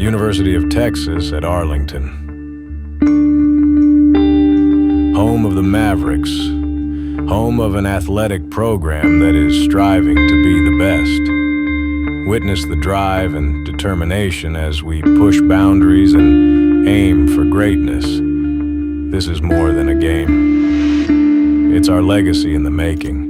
University of Texas at Arlington. Home of the Mavericks. Home of an athletic program that is striving to be the best. Witness the drive and determination as we push boundaries and aim for greatness. This is more than a game. It's our legacy in the making.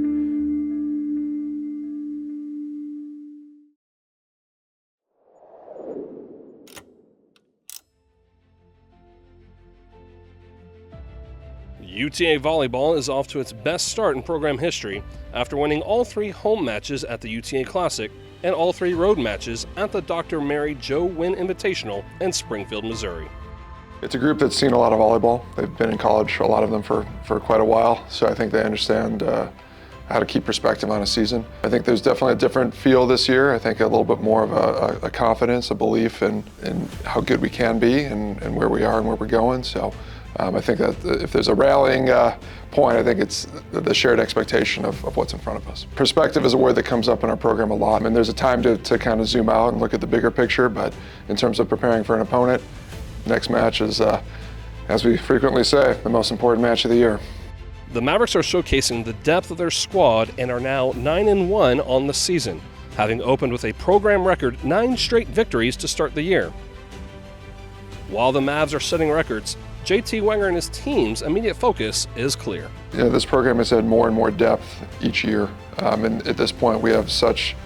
UTA Volleyball is off to its best start in program history after winning all 3 home matches at the UTA Classic and all 3 road matches at the Dr. Mary Jo Wynn Invitational in Springfield, Missouri. It's a group that's seen a lot of volleyball. They've been in college, a lot of them, for quite a while, so I think they understand how to keep perspective on a season. I think there's definitely a different feel this year. I think a little bit more of a confidence, a belief in how good we can be and where we are and where we're going. So I think that if there's a rallying point, I think it's the shared expectation of what's in front of us. Perspective is a word that comes up in our program a lot. I mean, there's a time to kind of zoom out and look at the bigger picture, but in terms of preparing for an opponent, next match is, as we frequently say, the most important match of the year. The Mavericks are showcasing the depth of their squad and are now 9-1 on the season, having opened with a program record 9 straight victories to start the year. While the Mavs are setting records, JT Wenger and his team's immediate focus is clear. You know, this program has had more and more depth each year, and at this point we have such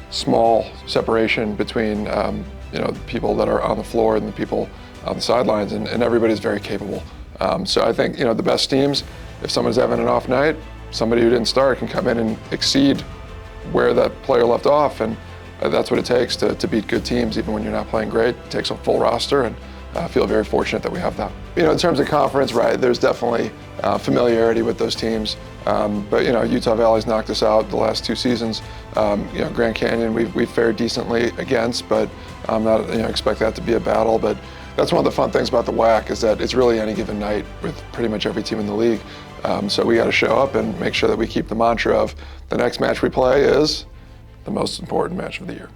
small separation between the people that are on the floor and the people on the sidelines, and everybody's very capable. So I think the best teams, if someone's having an off night, somebody who didn't start can come in and exceed where that player left off, and that's what it takes to beat good teams, even when you're not playing great. It takes a full roster, and I feel very fortunate that we have that. In terms of conference, right, there's definitely familiarity with those teams, but Utah Valley's knocked us out the last 2 seasons. Grand Canyon we've fared decently against, but I'm not expect that to be a battle. But that's one of the fun things about the WAC is that it's really any given night with pretty much every team in the league. So we got to show up and make sure that we keep the mantra of the next match we play is the most important match of the year.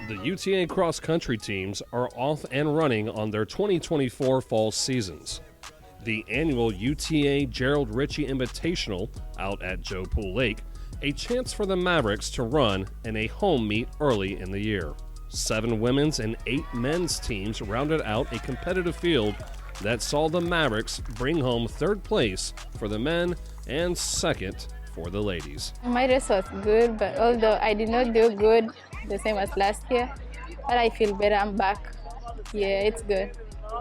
The UTA cross-country teams are off and running on their 2024 fall seasons. The annual UTA Gerald Ritchie Invitational out at Joe Pool Lake, a chance for the Mavericks to run in a home meet early in the year. 7 women's and 8 men's teams rounded out a competitive field that saw the Mavericks bring home 3rd place for the men and 2nd for the ladies. My race was good, but although I did not do good, the same as last year, but I feel better. I'm back. Yeah, it's good.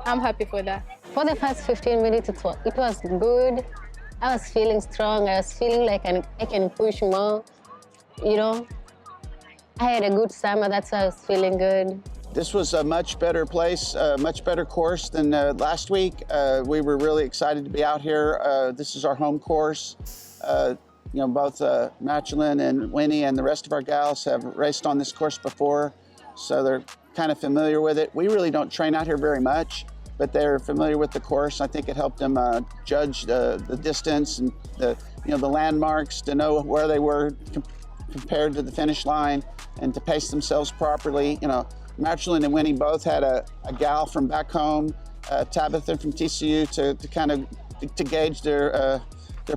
I'm happy for that. For the first 15 minutes, it was good. I was feeling strong. I was feeling like I can push more. I had a good summer. That's why I was feeling good. This was a much better place, a much better course than last week. We were really excited to be out here. This is our home course. Both Matchlin and Winnie and the rest of our gals have raced on this course before, so they're kind of familiar with it. We really don't train out here very much, but they're familiar with the course. I think it helped them judge the distance and the landmarks, to know where they were compared to the finish line and to pace themselves properly. Matchlin and Winnie both had a gal from back home, Tabitha from TCU, to kind of to gauge their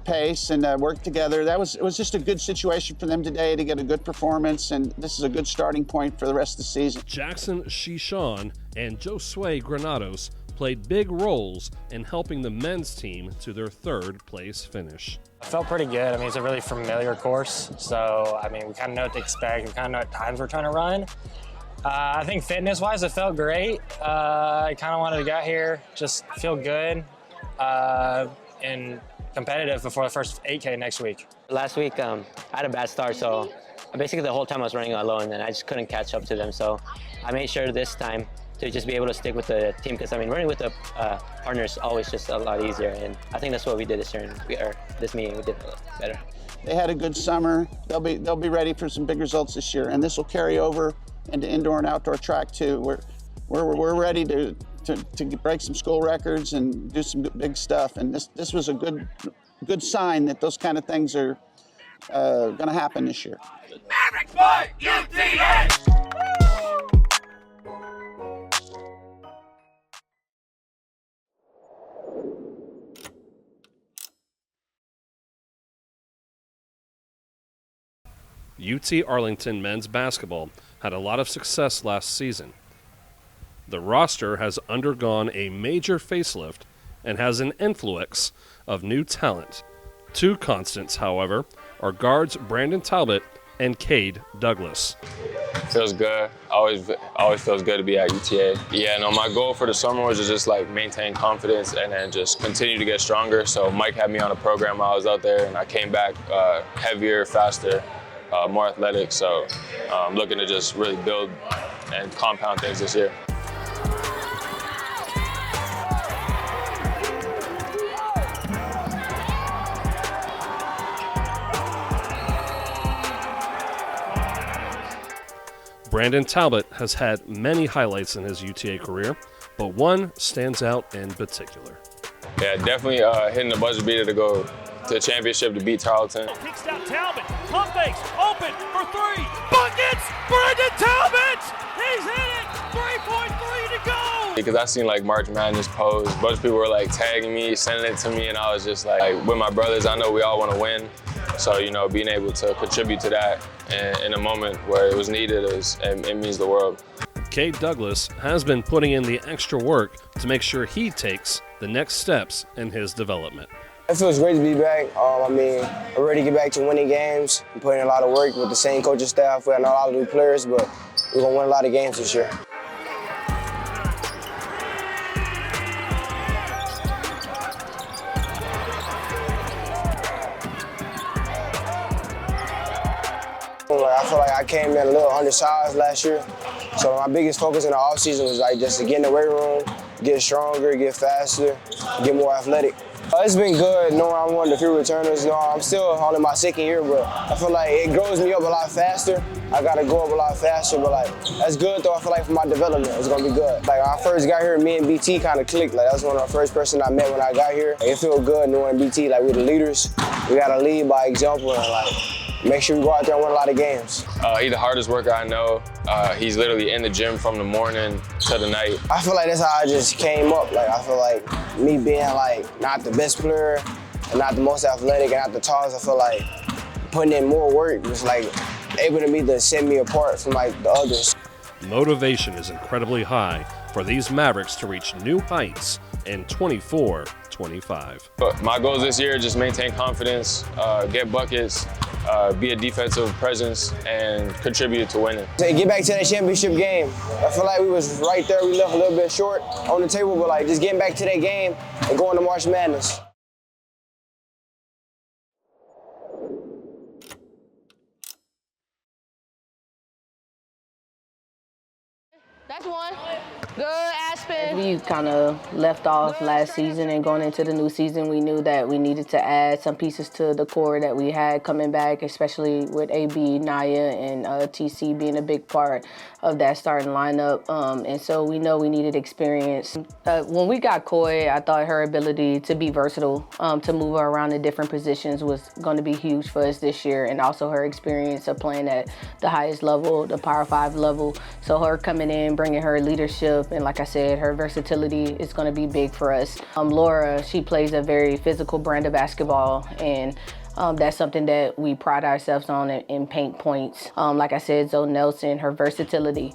pace and work together. It was just a good situation for them today to get a good performance, and this is a good starting point for the rest of the season. Jackson Shishan and Josue Granados played big roles in helping the men's team to their 3rd place finish. I felt pretty good. I mean, it's a really familiar course, so we kind of know what to expect. We kind of know what times we're trying to run. I think fitness-wise, it felt great. I kind of wanted to get here, just feel good, and competitive before the first 8K next week. Last week, I had a bad start, so basically the whole time I was running alone, and I just couldn't catch up to them. So I made sure this time to just be able to stick with the team, because running with the partners is always just a lot easier, and I think that's what we did this year, and this meeting we did better. They had a good summer. They'll be ready for some big results this year, and this will carry over into indoor and outdoor track too. We're ready to to break some school records and do some big stuff. And this was a good sign that those kind of things are going to happen this year. Maverick Club, UTA! UT Arlington men's basketball had a lot of success last season. The roster has undergone a major facelift and has an influx of new talent. Two constants, however, are guards Brandon Talbot and Cade Douglas. Feels good. Always feels good to be at UTA. Yeah, no, my goal for the summer was to just like maintain confidence and then just continue to get stronger. So Mike had me on a program while I was out there, and I came back heavier, faster, more athletic. So I'm looking to just really build and compound things this year. Brandon Talbot has had many highlights in his UTA career, but one stands out in particular. Yeah, definitely hitting the buzzer beater to go to the championship to beat Tarleton. Kicks out Talbot, pump fakes, open for three, buckets, Brandon Talbot! He's hit it, 3.3 to go! Because I seen like March Madness pose, a bunch of people were like tagging me, sending it to me, and I was just like with my brothers, I know we all want to win. So, you know, being able to contribute to that in a moment where it was needed, it means the world. Cade Douglas has been putting in the extra work to make sure he takes the next steps in his development. It feels great to be back. I'm ready to get back to winning games. I'm putting in a lot of work with the same coaching staff. We have a lot of new players, but we're going to win a lot of games this year. I feel like I came in a little undersized last year. So my biggest focus in the offseason was like just to get in the weight room, get stronger, get faster, get more athletic. It's been good knowing I'm one of the few returners. You know, I'm still only my second year, but I feel like it grows me up a lot faster. I got to go up a lot faster, but like that's good though. I feel like for my development, it's gonna be good. Like when I first got here, me and BT kind of clicked. Like that's one of the first person I met when I got here. It felt good knowing BT. Like we're the leaders. We gotta lead by example and like make sure we go out there and win a lot of games. He's the hardest worker I know. He's literally in the gym from the morning to the night. I feel like that's how I just came up. Like I feel like me being like not the best player and not the most athletic and not the tallest, I feel like putting in more work was like able to me to set me apart from like the others. Motivation is incredibly high for these Mavericks to reach new heights in 24-25. But my goals this year are just maintain confidence, get buckets, be a defensive presence, and contribute to winning. To get back to that championship game, I feel like we was right there. We left a little bit short on the table, but like just getting back to that game and going to March Madness. That's one. Good, Aspen. We kind of left off last season, and going into the new season, we knew that we needed to add some pieces to the core that we had coming back, especially with AB, Naya, and TC being a big part of that starting lineup. And so we know we needed experience. When we got Koi, I thought her ability to be versatile, to move her around in different positions was going to be huge for us this year, and also her experience of playing at the highest level, the Power 5 level. So her coming in, bringing her leadership, and like I said, her versatility is going to be big for us. Laura, she plays a very physical brand of basketball, and that's something that we pride ourselves on in paint points. Like I said, Zoe Nelson, her versatility,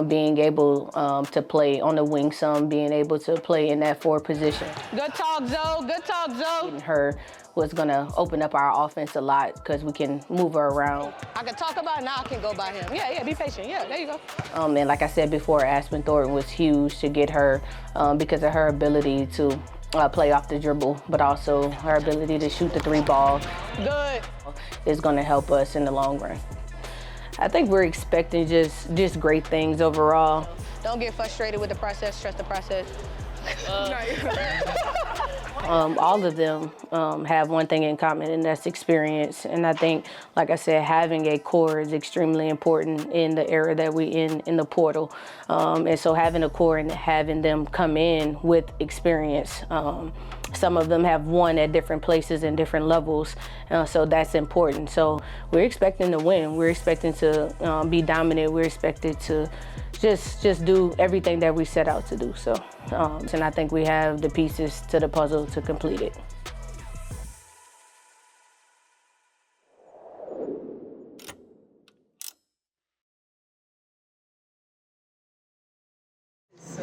being able to play on the wing some, being able to play in that forward position. Good talk, Zoe. Good talk, Zoe. And her was going to open up our offense a lot because we can move her around. I can talk about it, now I can go by him. Yeah, be patient. Yeah, there you go. And like I said before, Aspen Thornton was huge to get her because of her ability to play off the dribble, but also her ability to shoot the three ball. Good. Is going to help us in the long run. I think we're expecting just great things overall. Don't get frustrated with the process, trust the process. all of them have one thing in common, and that's experience. And I think, like I said, having a core is extremely important in the era that we in the portal. And so having a core and having them come in with experience. Some of them have won at different places and different levels, so that's important. So we're expecting to win. We're expecting to be dominant. We're expected to just do everything that we set out to do. So, and I think we have the pieces to the puzzle to complete it.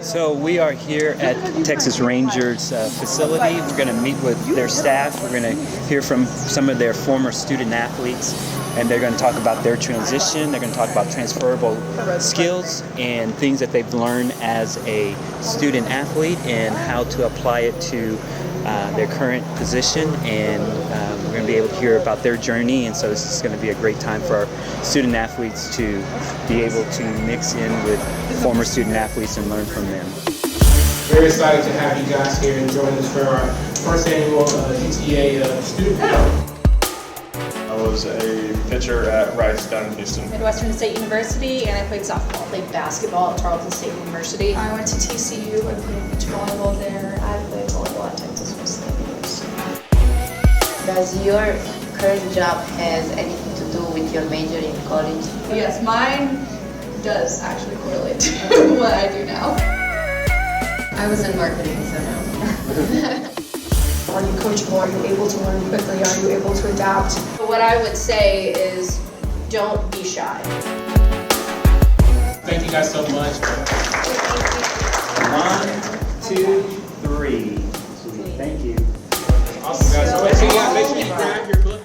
So we are here at Texas Rangers facility. We're going to meet with their staff. We're going to hear from some of their former student athletes, and they're going to talk about their transition. They're going to talk about transferable skills and things that they've learned as a student athlete and how to apply it to their current position. And we're going to be able to hear about their journey, and so this is going to be a great time for our student athletes to be able to mix in with former student athletes and learn from them. Very excited to have you guys here and join us for our first annual UTA student. I was a pitcher at Rice down in Houston. Midwestern State University, and I played softball. Played basketball at Tarleton State University. I went to TCU. I played beach volleyball there. I played volleyball at Texas for 7 years. Does your current job has anything to do with your major in college? Yes, mine does actually correlate to what I do now. I was in marketing, so no. Are you coachable? Are you able to learn quickly? Are you able to adapt? What I would say is don't be shy. Thank you guys so much. 1, 2, 3. Sweet. Thank you. Awesome, guys. So make sure you grab your book.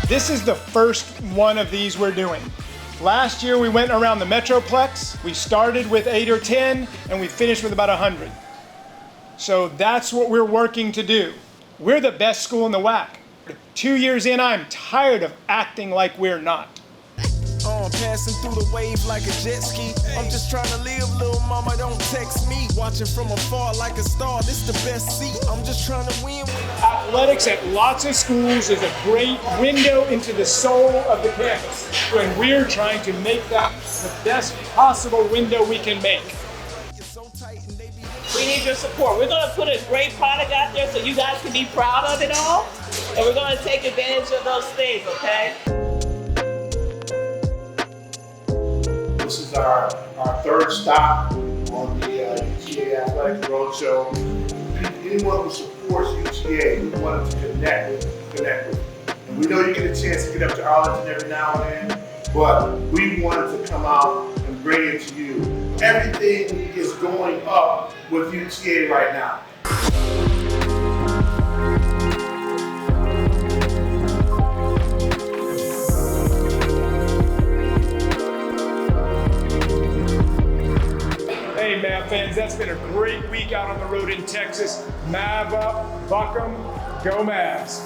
This is the first one of these we're doing. Last year we went around the Metroplex. We started with 8 or 10 and we finished with about 100. So that's what we're working to do. We're the best school in the WAC. 2 years in, I'm tired of acting like we're not. Passing through the wave like a jet ski. I'm just trying to live, little mama, don't text me. Watching from afar like a star, this the best seat. I'm just trying to win. Athletics at lots of schools is a great window into the soul of the campus. And we're trying to make that the best possible window we can make. We need your support. We're going to put a great product out there so you guys can be proud of it all. And we're going to take advantage of those things, okay? This is our third stop on the UTA Athletics Roadshow. Anyone who supports UTA, we wanted to connect with. And we know you get a chance to get up to Arlington every now and then, but we wanted to come out and bring it to you. Everything is going up with UTA right now. Hey Mav fans, that's been a great week out on the road in Texas. Mav up, buck 'em, go Mavs.